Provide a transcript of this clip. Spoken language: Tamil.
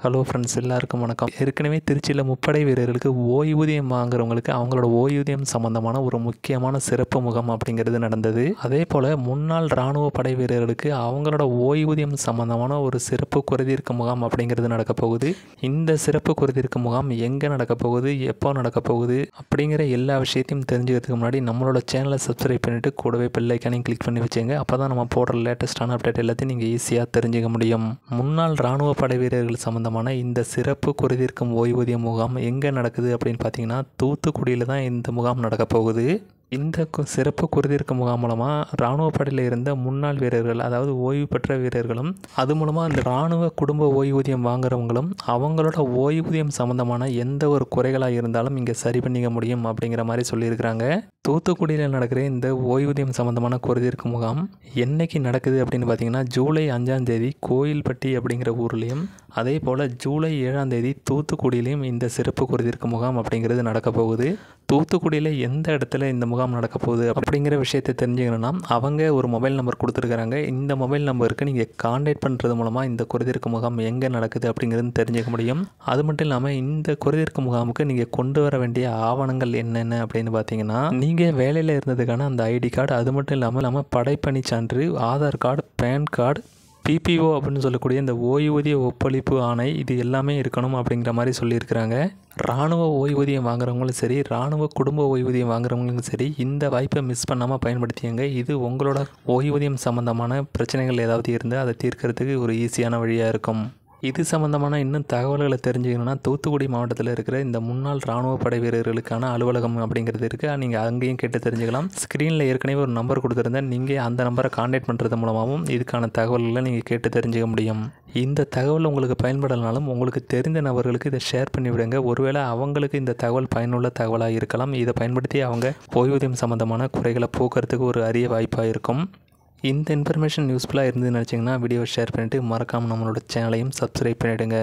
ஹலோ ஃப்ரெண்ட்ஸ், எல்லாருக்கும் வணக்கம். ஏற்கனவே திருச்சியில் முப்படை வீரர்களுக்கு ஓய்வூதியம் வாங்குறவங்களுக்கு அவங்களோட ஓய்வூதியம் சம்பந்தமான ஒரு முக்கியமான சிறப்பு முகாம் அப்படிங்கிறது நடந்தது. அதே போல் முன்னாள் இராணுவ படை வீரர்களுக்கு அவங்களோட ஓய்வூதியம் சம்பந்தமான ஒரு சிறப்பு குறைதீர்க்க முகாம் அப்படிங்கிறது நடக்க போகுது. இந்த சிறப்பு குறைதீர்க்க முகாம் எங்கே நடக்க போகுது, எப்போ நடக்க போகுது அப்படிங்கிற எல்லா விஷயத்தையும் தெரிஞ்சுக்கிறதுக்கு முன்னாடி நம்மளோட சேனலை சப்ஸ்கிரைப் பண்ணிவிட்டு கூடவே பெல் ஐக்கானையும் கிளிக் பண்ணி வச்சுங்க. அப்போ தான் நம்ம போடுற லேட்டஸ்டான அப்டேட் எல்லாத்தையும் நீங்கள் ஈஸியாக தெரிஞ்சுக்க முடியும். முன்னாள் இராணுவ படை வீரர்கள் சம்பந்தமான இந்த சிறப்பு குறைதீர்க்கும் ஓய்வூதிய முகாம் எங்கே நடக்குது அப்படின்னு பார்த்தீங்கன்னா, தூத்துக்குடியில் தான் இந்த முகாம் நடக்க போகுது. இந்த சிறப்பு குறைதீர்க்க முகாம் மூலமாக இராணுவ படையில் இருந்த முன்னாள் வீரர்கள், அதாவது ஓய்வு பெற்ற வீரர்களும், அது மூலமாக இந்த இராணுவ குடும்ப ஓய்வூதியம் வாங்குறவங்களும் அவங்களோட ஓய்வூதியம் சம்மந்தமான எந்த ஒரு குறைகளாக இருந்தாலும் இங்கே சரி பண்ணிக்க முடியும் அப்படிங்கிற மாதிரி சொல்லியிருக்கிறாங்க. தூத்துக்குடியில் நடக்கிற இந்த ஓய்வூதியம் சம்மந்தமான குறைதீர்க்க முகாம் என்னைக்கு நடக்குது அப்படின்னு பார்த்தீங்கன்னா, ஜூலை 5ஆம் தேதி கோயில்பட்டி அப்படிங்கிற ஊர்லேயும், அதே போல் ஜூலை 7ஆம் தேதி தூத்துக்குடியிலையும் இந்த சிறப்பு குறைதீர்க்க முகாம் அப்படிங்கிறது நடக்க போகுது. தூத்துக்குடியில் எந்த இடத்துல இந்த முகாம் நடக்க போகுது அப்படிங்கிற விஷயத்தை தெரிஞ்சுக்கணும்னா, அவங்க ஒரு மொபைல் நம்பர் கொடுத்துருக்குறாங்க. இந்த மொபைல் நம்பருக்கு நீங்கள் கான்டாக்ட் பண்ணுறது மூலமாக இந்த குறைதீர்க்க முகாம் எங்கே நடக்குது அப்படிங்கிறது தெரிஞ்சுக்க முடியும். அது மட்டும் இல்லாமல் இந்த குறைதீர்க்க முகாமுக்கு நீங்கள் கொண்டு வர வேண்டிய ஆவணங்கள் என்னென்ன அப்படின்னு பார்த்தீங்கன்னா, நீங்கள் வேலையில் இருந்ததுக்கான அந்த ஐடி கார்டு, அது மட்டும் இல்லாமல் படைப்பணி சான்று, Aadhaar card, PAN card, PPO அப்படின்னு சொல்லக்கூடிய இந்த ஓய்வூதிய ஒப்பளிப்பு ஆணை, இது எல்லாமே இருக்கணும் அப்படிங்கிற மாதிரி சொல்லியிருக்கிறாங்க. இராணுவ ஓய்வூதியம் வாங்குறவங்களும் சரி, இராணுவ குடும்ப ஓய்வூதியம் வாங்குறவங்களும் சரி, இந்த வாய்ப்பை மிஸ் பண்ணாமல் பயன்படுத்திங்க. இது உங்களோட ஓய்வூதியம் சம்மந்தமான பிரச்சனைகள் ஏதாவது இருந்தால் அதை தீர்க்கறதுக்கு ஒரு ஈஸியான வழியாக இருக்கும். இது சம்மந்தமான இன்னும் தகவல்களை தெரிஞ்சுக்கணுன்னா, தூத்துக்குடி மாவட்டத்தில் இருக்கிற இந்த முன்னாள் இராணுவ படை வீரர்களுக்கான அலுவலகம் அப்படிங்கிறது இருக்குது. நீங்கள் அங்கேயும் கேட்டு தெரிஞ்சுக்கலாம். ஸ்க்ரீனில் ஏற்கனவே ஒரு நம்பர் கொடுத்துருந்தேன். நீங்கள் அந்த நம்பரை கான்டாக்ட் பண்ணுறது மூலமாகவும் இதுக்கான தகவல்களை நீங்கள் கேட்டு தெரிஞ்சுக்க முடியும். இந்த தகவல் உங்களுக்கு பயன்படலனாலும் உங்களுக்கு தெரிந்த நபர்களுக்கு இதை ஷேர் பண்ணிவிடுங்க. ஒருவேளை அவங்களுக்கு இந்த தகவல் பயனுள்ள தகவலாக இருக்கலாம். இதை பயன்படுத்தி அவங்க ஓய்வூதியம் சம்மந்தமான குறைகளை போக்குறதுக்கு ஒரு அரிய வாய்ப்பாக இருக்கும். இந்த இன்ஃபர்மேஷன் யூஸ்ஃபுல்லாக இருந்துன்னு நினச்சிங்கன்னா வீடியோவை ஷேர் பண்ணிவிட்டு மறக்காமல் நம்மளோட சேனலையும் சப்ஸ்கிரைப் பண்ணிவிடுங்க.